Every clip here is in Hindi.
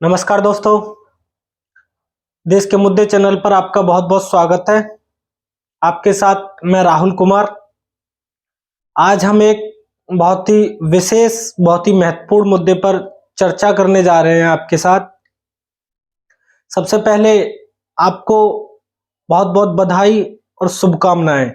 नमस्कार दोस्तों, देश के मुद्दे चैनल पर आपका बहुत बहुत स्वागत है। आपके साथ मैं राहुल कुमार। आज हम एक बहुत ही विशेष, बहुत ही महत्वपूर्ण मुद्दे पर चर्चा करने जा रहे हैं आपके साथ। सबसे पहले आपको बहुत बहुत बधाई और शुभकामनाएं।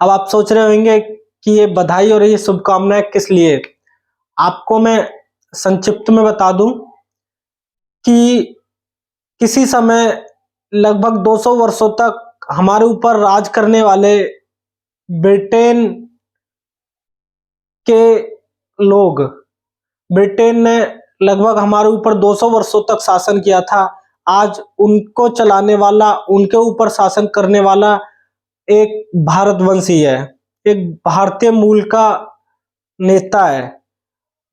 अब आप सोच रहे होंगे कि ये बधाई और ये शुभकामनाएं किस लिए। आपको मैं संक्षिप्त में बता दूं कि किसी समय लगभग 200 वर्षों तक हमारे ऊपर राज करने वाले ब्रिटेन के लोग, ब्रिटेन ने लगभग हमारे ऊपर 200 वर्षों तक शासन किया था। आज उनको चलाने वाला, उनके ऊपर शासन करने वाला एक भारतवंशी है, एक भारतीय मूल का नेता है।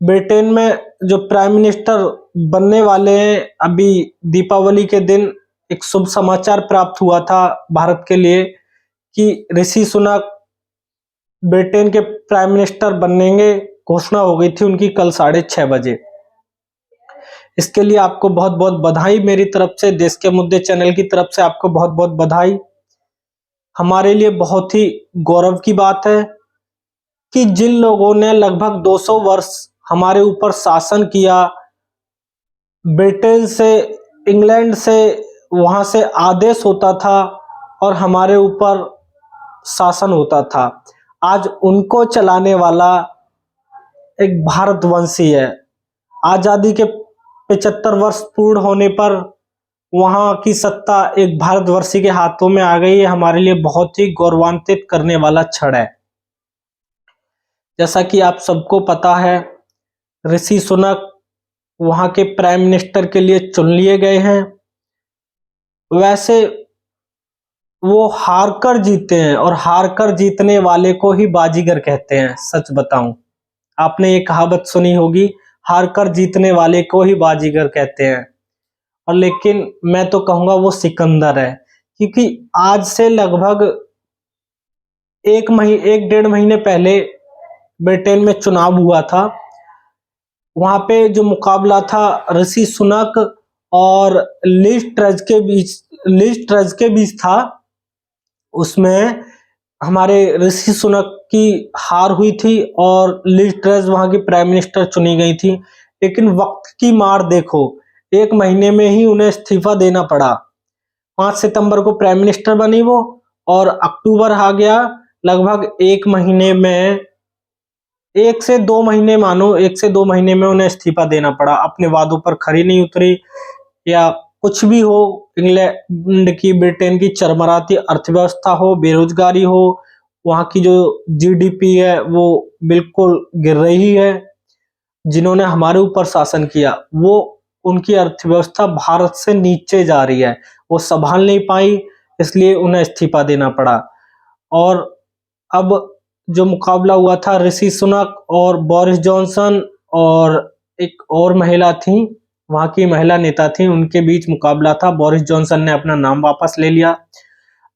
ब्रिटेन में जो प्राइम मिनिस्टर बनने वाले हैं, अभी दीपावली के दिन एक शुभ समाचार प्राप्त हुआ था भारत के लिए कि ऋषि सुनक ब्रिटेन के प्राइम मिनिस्टर बनेंगे। घोषणा हो गई थी उनकी कल 6:30 बजे। इसके लिए आपको बहुत बहुत बधाई मेरी तरफ से, देश के मुद्दे चैनल की तरफ से आपको बहुत बहुत बधाई। हमारे लिए बहुत ही गौरव की बात है कि जिन लोगों ने लगभग 200 वर्ष हमारे ऊपर शासन किया, ब्रिटेन से, इंग्लैंड से, वहां से आदेश होता था और हमारे ऊपर शासन होता था, आज उनको चलाने वाला एक भारतवंशी है। आजादी के 75 वर्ष पूर्ण होने पर वहां की सत्ता एक भारतवर्षी के हाथों में आ गई है। हमारे लिए बहुत ही गौरवान्वित करने वाला क्षण है। जैसा कि आप सबको पता है, ऋषि सुनक वहां के प्राइम मिनिस्टर के लिए चुन लिए गए हैं। वैसे वो हारकर जीते हैं और हारकर जीतने वाले को ही बाजीगर कहते हैं। सच बताऊं, आपने ये कहावत सुनी होगी, हारकर जीतने वाले को ही बाजीगर कहते हैं। और लेकिन मैं तो कहूंगा वो सिकंदर है, क्योंकि आज से लगभग एक डेढ़ महीने पहले ब्रिटेन में चुनाव हुआ था। वहां पे जो मुकाबला था ऋषि सुनक और लिज ट्रज के बीच था। उसमें हमारे ऋषि सुनक की हार हुई थी और लिज ट्रज वहां की प्राइम मिनिस्टर चुनी गई थी। लेकिन वक्त की मार देखो, एक महीने में ही उन्हें इस्तीफा देना पड़ा। 5 सितंबर को प्राइम मिनिस्टर बनी वो, और अक्टूबर आ गया। लगभग एक महीने में, 1 से 2 महीने में उन्हें इस्तीफा देना पड़ा। अपने वादों पर खरी नहीं उतरी, या कुछ भी हो, इंग्लैंड की, ब्रिटेन की चरमराती अर्थव्यवस्था हो, बेरोजगारी हो, वहां की जो जीडीपी है वो बिल्कुल गिर रही है। जिन्होंने हमारे ऊपर शासन किया, वो उनकी अर्थव्यवस्था भारत से नीचे जा रही है, वो संभाल नहीं पाई, इसलिए उन्हें इस्तीफा देना पड़ा। और अब जो मुकाबला हुआ था ऋषि सुनक और बोरिस जॉनसन और एक और महिला थी, वहां की महिला नेता थी, उनके बीच मुकाबला था। बोरिस जॉनसन ने अपना नाम वापस ले लिया।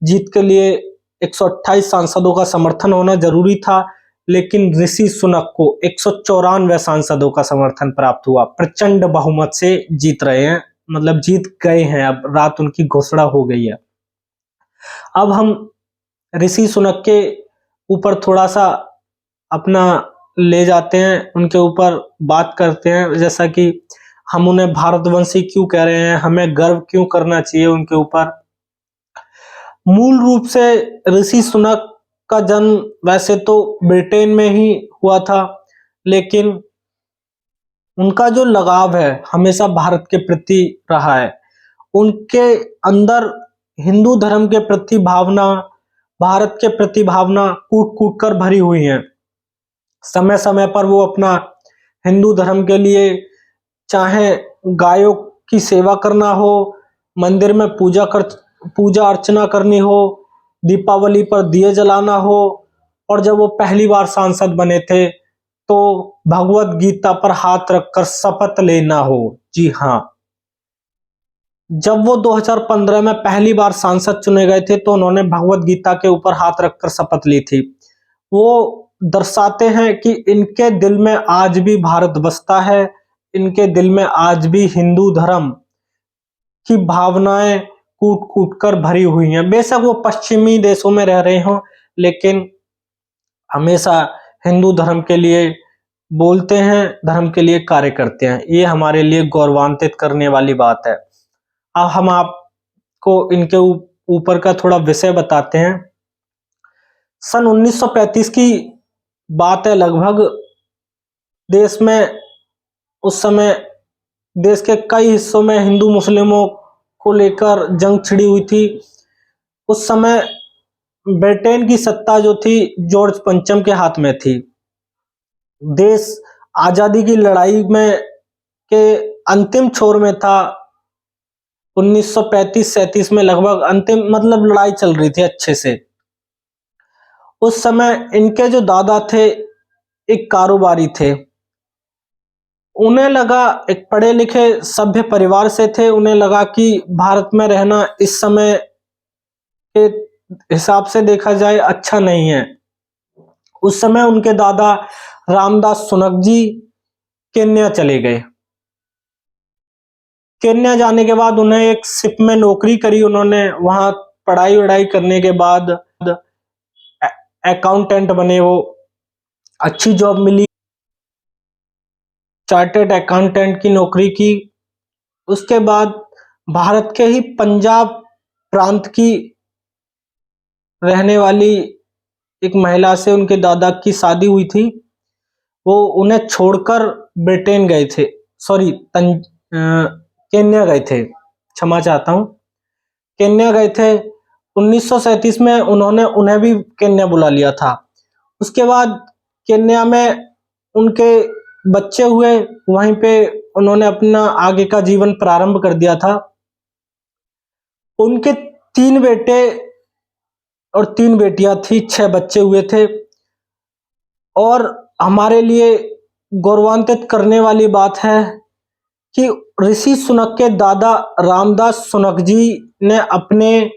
जीत के लिए 128 सांसदों का समर्थन होना जरूरी था, लेकिन ऋषि सुनक को 194 सांसदों का समर्थन प्राप्त हुआ। प्रचंड बहुमत से जीत रहे हैं, मतलब जीत गए हैं। अब रात उनकी घोषणा हो गई है। अब हम ऋषि सुनक के ऊपर थोड़ा सा अपना ले जाते हैं, उनके ऊपर बात करते हैं। जैसा कि हम उन्हें भारतवंशी क्यों कह रहे हैं, हमें गर्व क्यों करना चाहिए उनके ऊपर। मूल रूप से ऋषि सुनक का जन्म वैसे तो ब्रिटेन में ही हुआ था, लेकिन उनका जो लगाव है हमेशा भारत के प्रति रहा है। उनके अंदर हिंदू धर्म के प्रति भावना, भारत के प्रति भावना कूट कूट कर भरी हुई है। समय समय पर वो अपना हिंदू धर्म के लिए, चाहे गायों की सेवा करना हो, मंदिर में पूजा अर्चना करनी हो, दीपावली पर दिए जलाना हो, और जब वो पहली बार सांसद बने थे तो भगवत गीता पर हाथ रखकर शपथ लेना हो। जी हाँ, जब वो 2015 में पहली बार सांसद चुने गए थे तो उन्होंने भगवत गीता के ऊपर हाथ रखकर शपथ ली थी। वो दर्शाते हैं कि इनके दिल में आज भी भारत बसता है, इनके दिल में आज भी हिंदू धर्म की भावनाएं कूट कूट कर भरी हुई हैं। बेशक वो पश्चिमी देशों में रह रहे हों, लेकिन हमेशा हिंदू धर्म के लिए बोलते हैं, धर्म के लिए कार्य करते हैं। ये हमारे लिए गौरवान्वित करने वाली बात है। अब हम आपको इनके ऊपर का थोड़ा विषय बताते हैं। सन 1935 की बात है लगभग। देश में उस समय देश के कई हिस्सों में हिंदू मुस्लिमों को लेकर जंग छिड़ी हुई थी। उस समय ब्रिटेन की सत्ता जो थी जॉर्ज पंचम के हाथ में थी। देश आजादी की लड़ाई में के अंतिम छोर में था। 1935-37 में लगभग अंतिम मतलब लड़ाई चल रही थी अच्छे से। उस समय इनके जो दादा थे एक कारोबारी थे। उन्हें लगा, एक पढ़े लिखे सभ्य परिवार से थे, उन्हें लगा कि भारत में रहना इस समय के हिसाब से देखा जाए अच्छा नहीं है। उस समय उनके दादा रामदास सुनक जी केन्या चले गए। केन्या जाने के बाद उन्हें एक शिप में नौकरी करी उन्होंने। वहां पढ़ाई वढ़ाई करने के बाद अकाउंटेंट बने वो, अच्छी जॉब मिली, चार्टर्ड अकाउंटेंट की नौकरी की। उसके बाद भारत के ही पंजाब प्रांत की रहने वाली एक महिला से उनके दादा की शादी हुई थी। वो उन्हें छोड़कर ब्रिटेन गए थे, सॉरी केन्या गए थे, क्षमा चाहता हूँ, केन्या गए थे। 1937 में उन्हें भी केन्या बुला लिया था। उसके बाद केन्या में उनके बच्चे हुए, वहीं पे उन्होंने अपना आगे का जीवन प्रारंभ कर दिया था। उनके 3 बेटे और 3 बेटियां थी, 6 बच्चे हुए थे। और हमारे लिए गौरवान्वित करने वाली बात है कि ऋषि सुनक के दादा रामदास सुनक जी ने अपने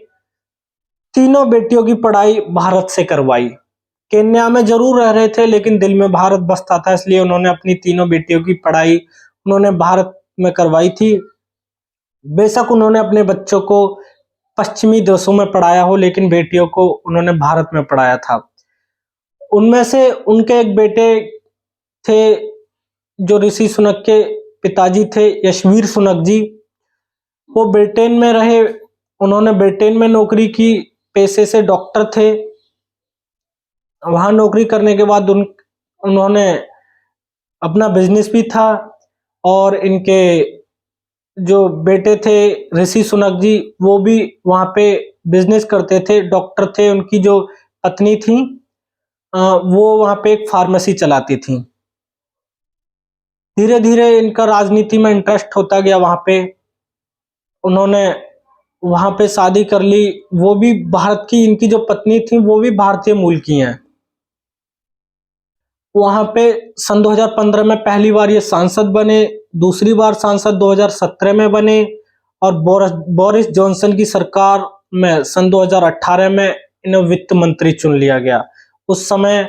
तीनों बेटियों की पढ़ाई भारत से करवाई। केन्या में जरूर रह रहे थे लेकिन दिल में भारत बसता था, इसलिए उन्होंने अपनी तीनों बेटियों की पढ़ाई उन्होंने भारत में करवाई थी। बेशक उन्होंने अपने बच्चों को पश्चिमी देशों में पढ़ाया हो, लेकिन बेटियों को उन्होंने भारत में पढ़ाया था। उनमें से उनके एक बेटे थे जो ऋषि सुनक के पिताजी थे, यशवीर सुनक जी। वो ब्रिटेन में रहे, उन्होंने ब्रिटेन में नौकरी की, पेशे से डॉक्टर थे। वहां नौकरी करने के बाद उन्होंने अपना बिजनेस भी था। और इनके जो बेटे थे ऋषि सुनक जी, वो भी वहां पे बिजनेस करते थे, डॉक्टर थे। उनकी जो पत्नी थी वो वहां पे एक फार्मेसी चलाती थी। धीरे धीरे इनका राजनीति में इंटरेस्ट होता गया। वहां पे उन्होंने वहां पे शादी कर ली। वो भी भारत की, इनकी जो पत्नी थी वो भी भारतीय मूल की हैं। वहां पे सन 2015 में पहली बार ये सांसद बने, दूसरी बार सांसद 2017 में बने, और बोरिस जॉनसन की सरकार में सन 2018 में इन्हें वित्त मंत्री चुन लिया गया। उस समय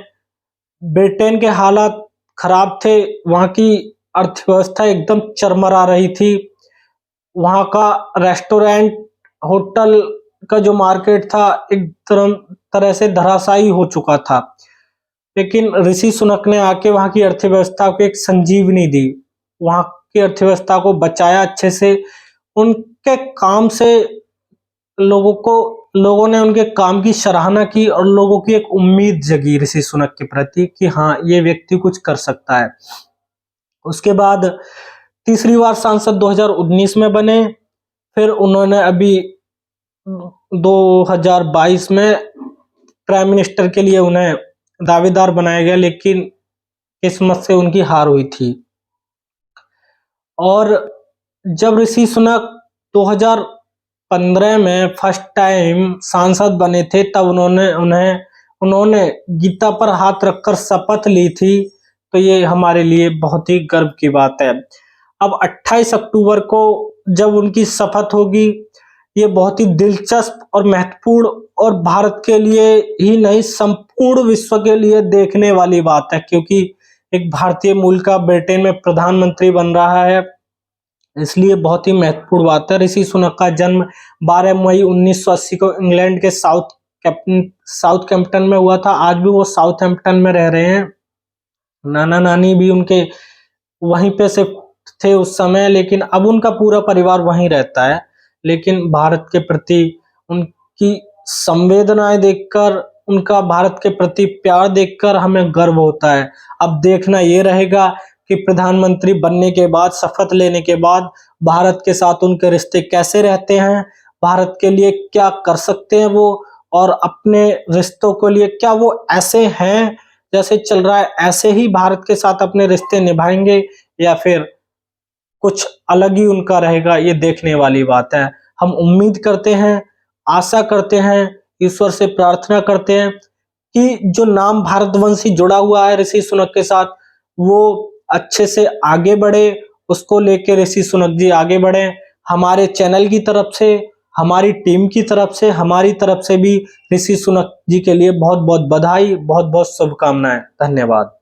ब्रिटेन के हालात खराब थे, वहां की अर्थव्यवस्था एकदम चरमरा रही थी। वहां का रेस्टोरेंट, होटल का जो मार्केट था एक तरह से धराशायी हो चुका था। लेकिन ऋषि सुनक ने आके वहां की अर्थव्यवस्था को एक संजीवनी दी, वहां की अर्थव्यवस्था को बचाया अच्छे से। उनके काम से लोगों ने उनके काम की सराहना की और लोगों की एक उम्मीद जगी ऋषि सुनक के प्रति कि हाँ, ये व्यक्ति कुछ कर सकता है। उसके बाद तीसरी बार सांसद 2019 में बने। फिर उन्होंने अभी 2022 में प्राइम मिनिस्टर के लिए उन्हें दावेदार बनाया गया, लेकिन किस्मत से उनकी हार हुई थी। और जब ऋषि सुनक 2015 में फर्स्ट टाइम सांसद बने थे, तब उन्होंने गीता पर हाथ रखकर शपथ ली थी। तो ये हमारे लिए बहुत ही गर्व की बात है। अब 28 अक्टूबर को जब उनकी शपथ होगी, ये बहुत ही दिलचस्प और महत्वपूर्ण और भारत के लिए ही नहीं संपूर्ण विश्व के लिए देखने वाली बात है, क्योंकि एक भारतीय मूल का ब्रिटेन में प्रधानमंत्री बन रहा है, इसलिए बहुत ही महत्वपूर्ण बात है। ऋषि सुनक का जन्म 12 मई 1980 को इंग्लैंड के साउथहैम्पटन में हुआ था। आज भी वो साउथहैम्पटन में रह रहे हैं। नाना नानी भी उनके वहीं पे से थे उस समय, लेकिन अब उनका पूरा परिवार वहीं रहता है। लेकिन भारत के प्रति उनकी संवेदनाएं देखकर, उनका भारत के प्रति प्यार देखकर हमें गर्व होता है। अब देखना ये रहेगा कि प्रधानमंत्री बनने के बाद, शपथ लेने के बाद भारत के साथ उनके रिश्ते कैसे रहते हैं, भारत के लिए क्या कर सकते हैं वो, और अपने रिश्तों के लिए क्या वो ऐसे हैं जैसे चल रहा है ऐसे ही भारत के साथ अपने रिश्ते निभाएंगे, या फिर कुछ अलग ही उनका रहेगा। ये देखने वाली बात है। हम उम्मीद करते हैं, आशा करते हैं, ईश्वर से प्रार्थना करते हैं कि जो नाम भारतवंशी जुड़ा हुआ है ऋषि सुनक के साथ, वो अच्छे से आगे बढ़े, उसको लेके ऋषि सुनक जी आगे बढ़े। हमारे चैनल की तरफ से, हमारी टीम की तरफ से, हमारी तरफ से भी ऋषि सुनक जी के लिए बहुत बहुत बधाई, बहुत बहुत शुभकामनाएं। धन्यवाद।